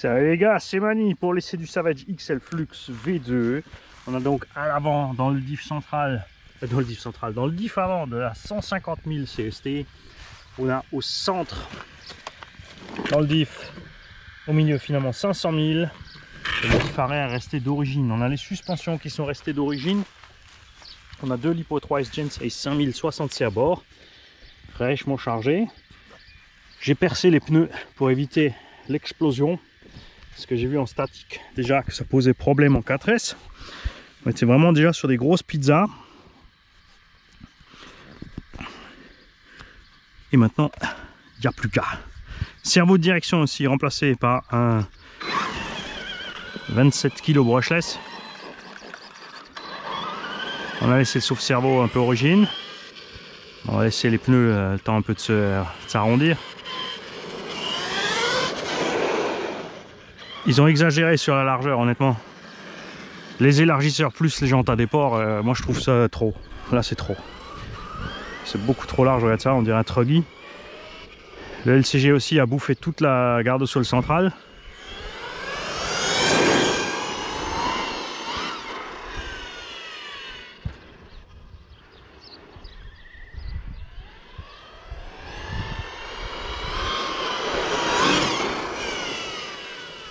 Salut les gars, c'est Mani pour l'essai du Savage XL Flux V2. On a donc à l'avant dans le diff central, dans le diff avant de la 150 000 CST. On a au centre, dans le diff, au milieu finalement 500 000. Et le diff arrière est resté d'origine. On a les suspensions qui sont restées d'origine. On a deux Lipo 3S Gens et 5060C à bord, fraîchement chargés. J'ai percé les pneus pour éviter l'explosion. Parce que j'ai vu en statique déjà que ça posait problème en 4S. On était vraiment déjà sur des grosses pizzas. Et maintenant, il n'y a plus qu'à. Cerveau de direction aussi remplacé par un 27 kg brushless. On a laissé le sauve-cerveau un peu origine. On va laisser les pneus le temps un peu de s'arrondir. Ils ont exagéré sur la largeur, honnêtement. Les élargisseurs plus les jantes à déport, moi je trouve ça trop. Là c'est trop. C'est beaucoup trop large, regarde ça, on dirait un truggy. Le LCG aussi a bouffé toute la garde au sol centrale.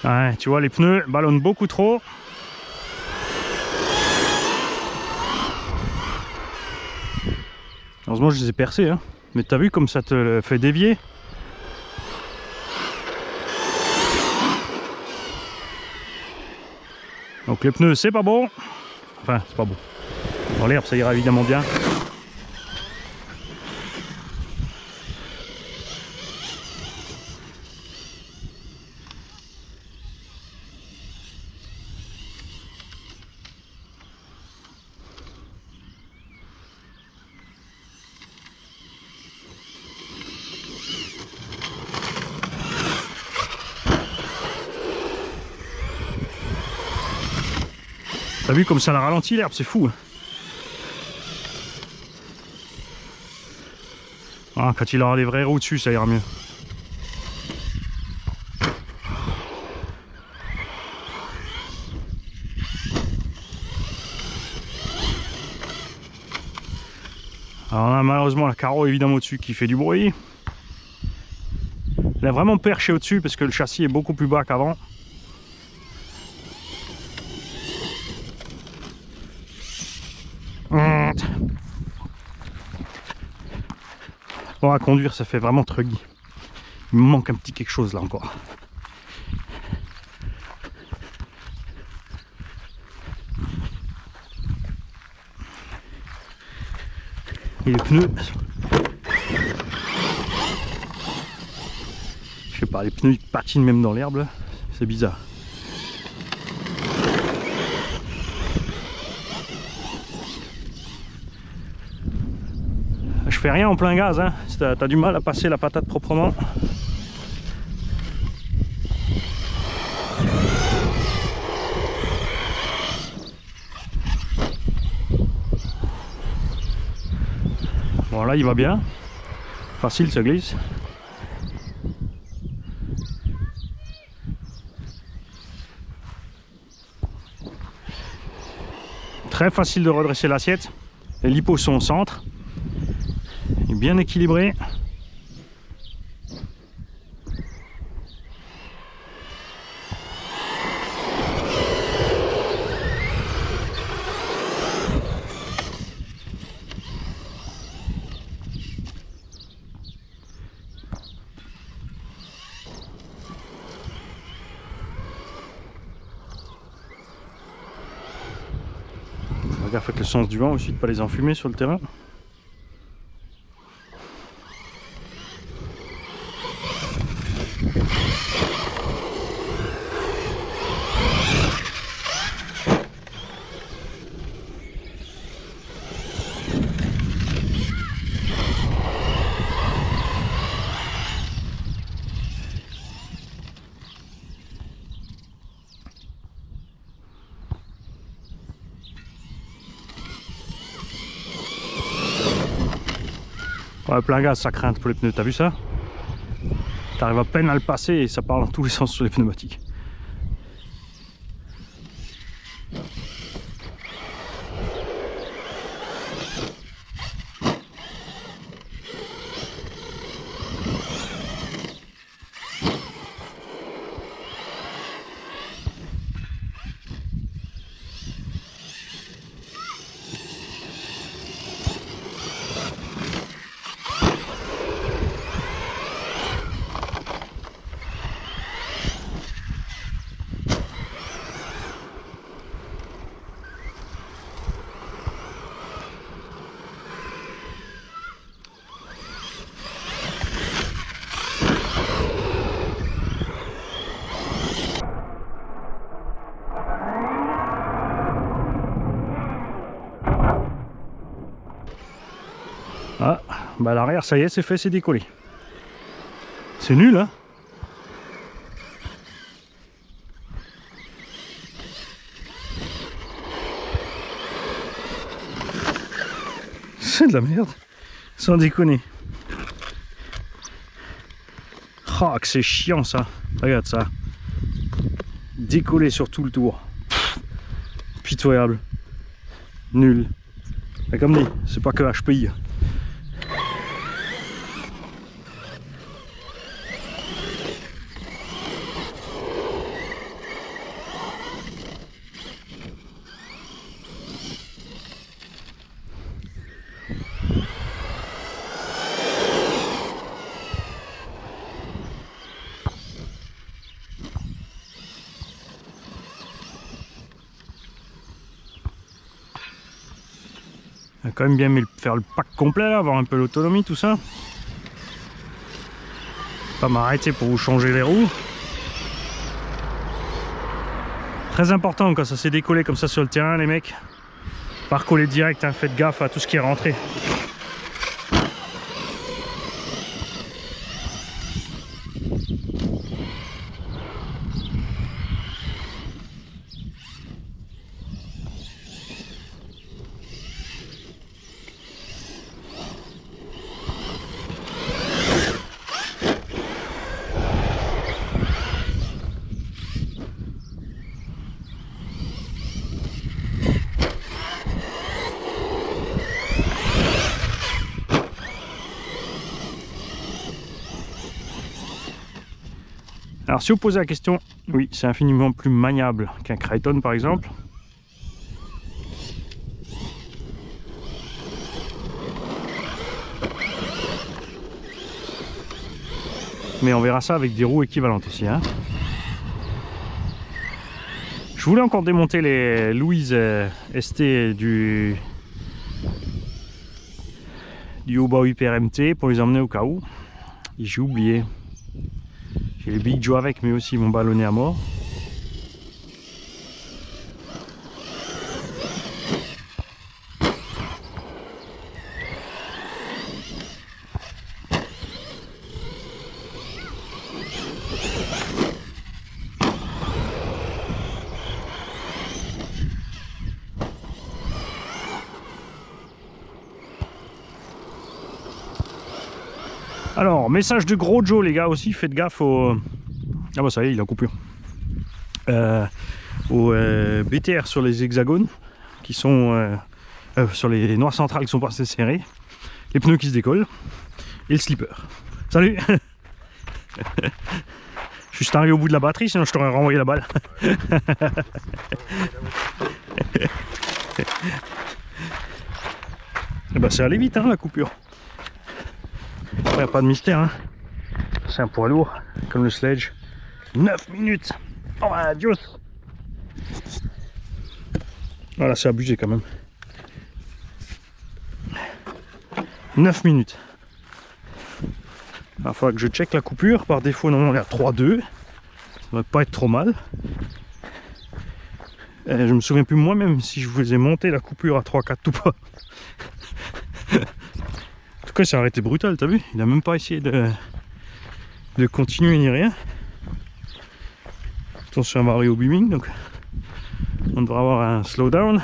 Ouais, tu vois, les pneus ballonnent beaucoup trop. Heureusement, je les ai percés, hein. Mais t'as vu comme ça te fait dévier? Donc les pneus, c'est pas bon. Enfin, c'est pas bon. Dans l'herbe, ça ira évidemment bien. T'as vu comme ça la ralentit l'herbe, c'est fou. Ah, quand il aura des vraies roues dessus, ça ira mieux. Alors on a malheureusement la carreau évidemment au-dessus qui fait du bruit. Il a vraiment perché au-dessus parce que le châssis est beaucoup plus bas qu'avant. Bon, à conduire, ça fait vraiment truggy. Il me manque un petit quelque chose là encore. Et les pneus, je sais pas, les pneus ils patinent même dans l'herbe, c'est bizarre. Je fais rien en plein gaz, hein. Si t'as du mal à passer la patate proprement. Bon là il va bien, facile, ça glisse. Très facile de redresser l'assiette, les lipos sont au centre. Bien équilibré. Regarde, faites le sens du vent aussi, de ne pas les enfumer sur le terrain. Ouais, plein gaz, ça crainte pour les pneus, t'as vu ça? T'arrives à peine à le passer et ça part dans tous les sens sur les pneumatiques. Ah, bah l'arrière, ça y est, c'est fait, c'est décollé. C'est nul, hein? C'est de la merde, sans déconner. Oh, que c'est chiant ça. Regarde ça. Décollé sur tout le tour. Pff, pitoyable. Nul. Et comme dit, c'est pas que HPI. On a quand même bien aimé faire le pack complet là, avoir un peu l'autonomie, tout ça. Pas m'arrêter pour vous changer les roues. Très important quand ça s'est décollé comme ça sur le terrain, les mecs. Pas recoller direct, hein, faites gaffe à tout ce qui est rentré. Alors si vous posez la question, oui, c'est infiniment plus maniable qu'un Creighton par exemple. Mais on verra ça avec des roues équivalentes aussi, hein. Je voulais encore démonter les Louise ST du Haut-Bas Hyper MT pour les emmener au cas où. Et j'ai oublié. J'ai les Big Joe avec, mais aussi ils m'ont ballonné à mort. Alors, message de gros Joe les gars aussi, faites gaffe au... Ah bah ça y est, il a coupure. Au BTR sur les hexagones, qui sont... sur les noires centrales qui sont pas assez serrées, les pneus qui se décollent, et le slipper. Salut. Je suis juste arrivé au bout de la batterie, sinon je t'aurais renvoyé la balle. Et bah c'est allé vite hein, la coupure. Il n'y a pas de mystère, hein. C'est un poids lourd, comme le sledge. 9 minutes. Oh adios. Voilà, c'est abusé quand même. 9 minutes. Il va falloir que je check la coupure. Par défaut, normalement, on est à 3,2. Ça ne va pas être trop mal. Et je me souviens plus moi-même si je vous ai monté la coupure à 3,4 ou pas. En tout cas, ça a arrêté brutal, t'as vu? Il n'a même pas essayé de continuer ni rien. Attention à Mario Beaming, donc on devra avoir un slowdown.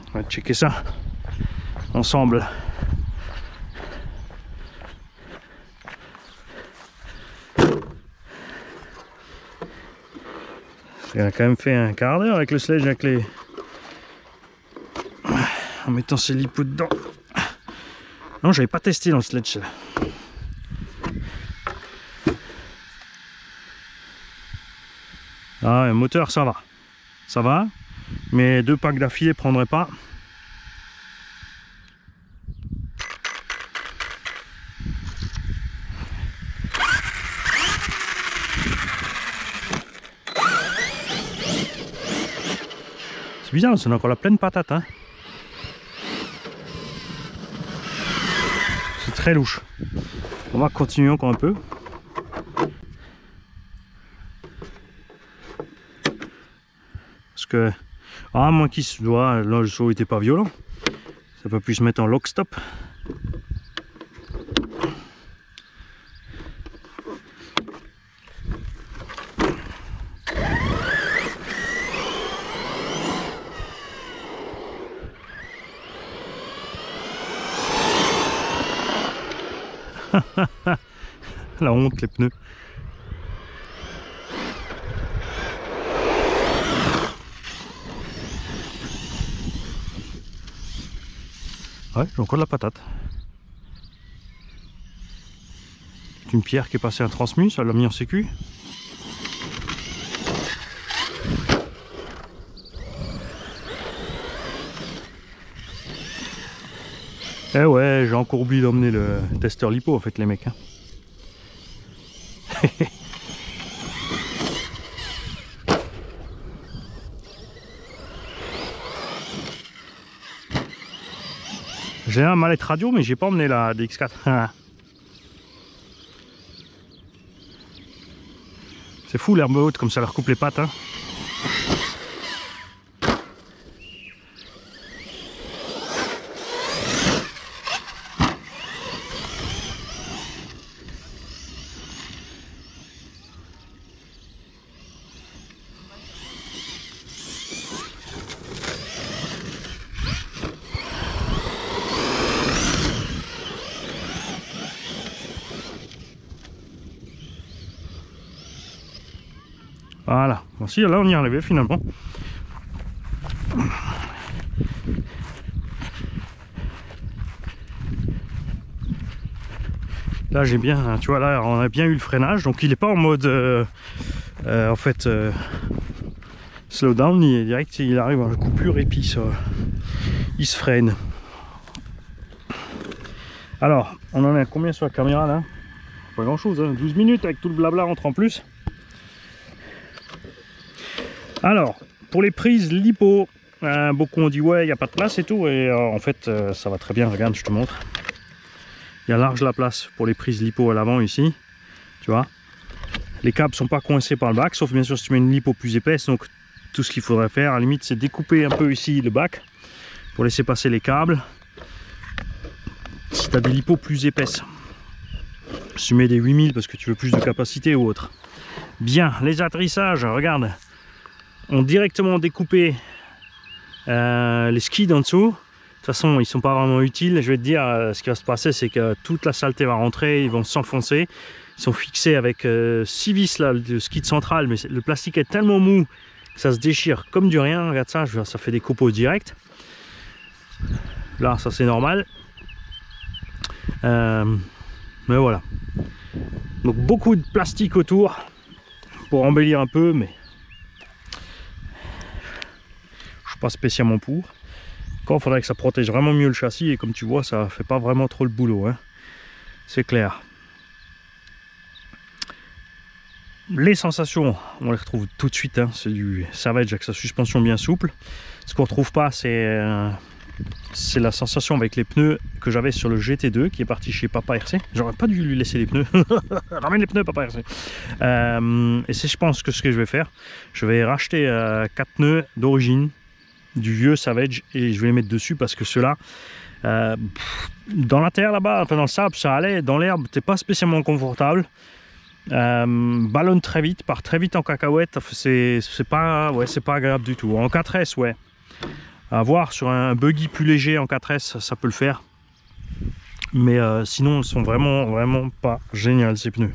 On va checker ça ensemble. Il a quand même fait un quart d'heure avec le sledge, avec les... en mettant ses lipots dedans. Non, j'avais pas testé dans le sledge. Ah, un moteur, ça va, mais 2 packs d'affilée prendrait pas. C'est bizarre, c'est encore la pleine patate, hein. C'est très louche. On va continuer encore un peu. Parce que, à moins qu'il se doit, là le saut était pas violent. Ça peut plus se mettre en lock stop. La honte, les pneus. Ouais, j'ai encore de la patate. C'est une pierre qui est passée en transmu, ça l'a mis en sécu. Eh ouais, j'ai encore oublié d'emmener le testeur lipo en fait les mecs. Hein. J'ai un mallette radio mais j'ai pas emmené la DX4. C'est fou l'herbe haute comme ça leur coupe les pattes. Hein. Voilà, bon, si là on y est arrivé finalement. Là j'ai bien, tu vois là on a bien eu le freinage, donc il n'est pas en mode en fait slow down, il est direct, il arrive à la coupure et puis ça, il se freine. Alors on en est à combien sur la caméra là? Pas grand chose, hein, 12 minutes avec tout le blabla entre en plus. Alors, pour les prises lipo, beaucoup ont dit ouais, il n'y a pas de place et tout, et en fait, ça va très bien. Regarde, je te montre. Il y a large la place pour les prises lipo à l'avant ici, tu vois. Les câbles sont pas coincés par le bac, sauf bien sûr si tu mets une lipo plus épaisse. Donc, tout ce qu'il faudrait faire, à la limite, c'est découper un peu ici le bac pour laisser passer les câbles. Si tu as des lipos plus épaisses, si tu mets des 8000 parce que tu veux plus de capacité ou autre. Bien, les atterrissages, regarde. Ont directement découpé les skids en dessous. De toute façon ils sont pas vraiment utiles. Je vais te dire ce qui va se passer, c'est que toute la saleté va rentrer, ils vont s'enfoncer. Ils sont fixés avec 6 vis là, le skid central, mais le plastique est tellement mou que ça se déchire comme du rien. Regarde ça, ça fait des copeaux directs. Là ça c'est normal. Mais voilà. Donc beaucoup de plastique autour pour embellir un peu, mais pas spécialement pour. Encore, il faudrait que ça protège vraiment mieux le châssis et comme tu vois, ça fait pas vraiment trop le boulot. Hein. C'est clair. Les sensations, on les retrouve tout de suite. Hein. C'est du Savage avec sa suspension bien souple. Ce qu'on retrouve pas, c'est la sensation avec les pneus que j'avais sur le GT2 qui est parti chez Papa RC. J'aurais pas dû lui laisser les pneus. Ramène les pneus Papa RC. Et c'est je pense que ce que je vais faire, je vais racheter 4 pneus d'origine du vieux Savage et je vais les mettre dessus parce que ceux-là dans la terre là-bas, enfin dans le sable ça allait, dans l'herbe t'es pas spécialement confortable, ballonne très vite, part très vite en cacahuète, c'est pas agréable du tout. En 4S ouais, à voir sur un buggy plus léger en 4S ça peut le faire, mais sinon ils sont vraiment pas génial ces pneus.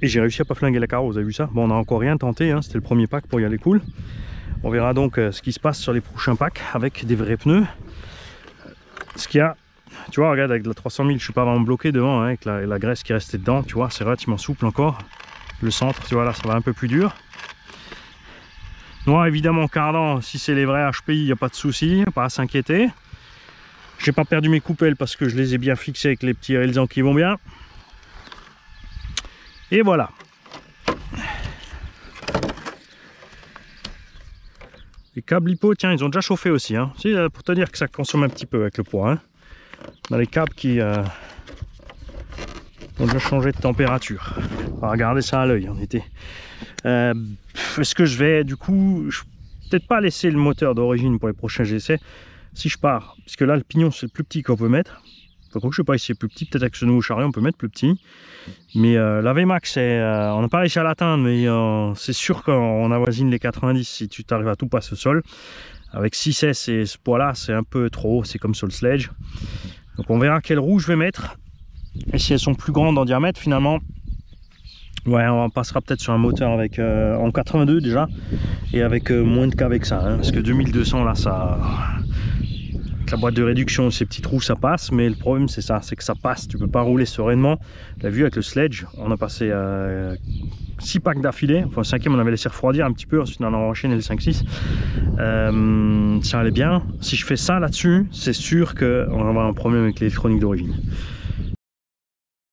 Et j'ai réussi à pas flinguer la carreau, vous avez vu ça? Bon, on n'a encore rien tenté, hein, c'était le premier pack pour y aller cool. On verra donc ce qui se passe sur les prochains packs avec des vrais pneus. Ce qu'il y a, tu vois, regarde, avec la 300 000, je suis pas vraiment bloqué devant, hein, avec la graisse qui est restée dedans, tu vois, c'est relativement souple encore. Le centre, tu vois, là, ça va un peu plus dur. Noir, évidemment, cardan, si c'est les vrais HPI, il n'y a pas de souci, pas à s'inquiéter. J'ai pas perdu mes coupelles parce que je les ai bien fixés avec les petits railsans qui vont bien. Et voilà. Les câbles lipo, tiens, ils ont déjà chauffé aussi. Hein. C'est pour te dire que ça consomme un petit peu avec le poids. Hein. On a les câbles qui ont déjà changé de température. On va regarder ça à l'œil. On était. Est-ce que je vais, du coup, peut-être pas laisser le moteur d'origine pour les prochains essais. Si je pars, puisque là le pignon c'est le plus petit qu'on peut mettre, enfin, quoi que je sais pas si c'est plus petit, peut-être avec ce nouveau chariot on peut mettre plus petit, mais la VMAX on n'a pas réussi à l'atteindre, mais c'est sûr qu'on avoisine les 90 si tu t'arrives à tout passer au sol. Avec 6S et ce poids là c'est un peu trop, c'est comme sur le sledge. Donc on verra quelle roue je vais mettre et si elles sont plus grandes en diamètre finalement. Ouais, on passera peut-être sur un moteur avec en 82 déjà et avec moins de qu'avec ça, hein, parce que 2200 là ça, avec la boîte de réduction, ces petites roues ça passe, mais le problème c'est ça, c'est que ça passe, tu peux pas rouler sereinement. Tu l'as vu avec le sledge, on a passé 6 packs d'affilée, enfin le 5e on avait laissé refroidir un petit peu, ensuite on a enchaîné le 5-6, ça allait bien. Si je fais ça là-dessus, c'est sûr qu'on va avoir un problème avec l'électronique d'origine.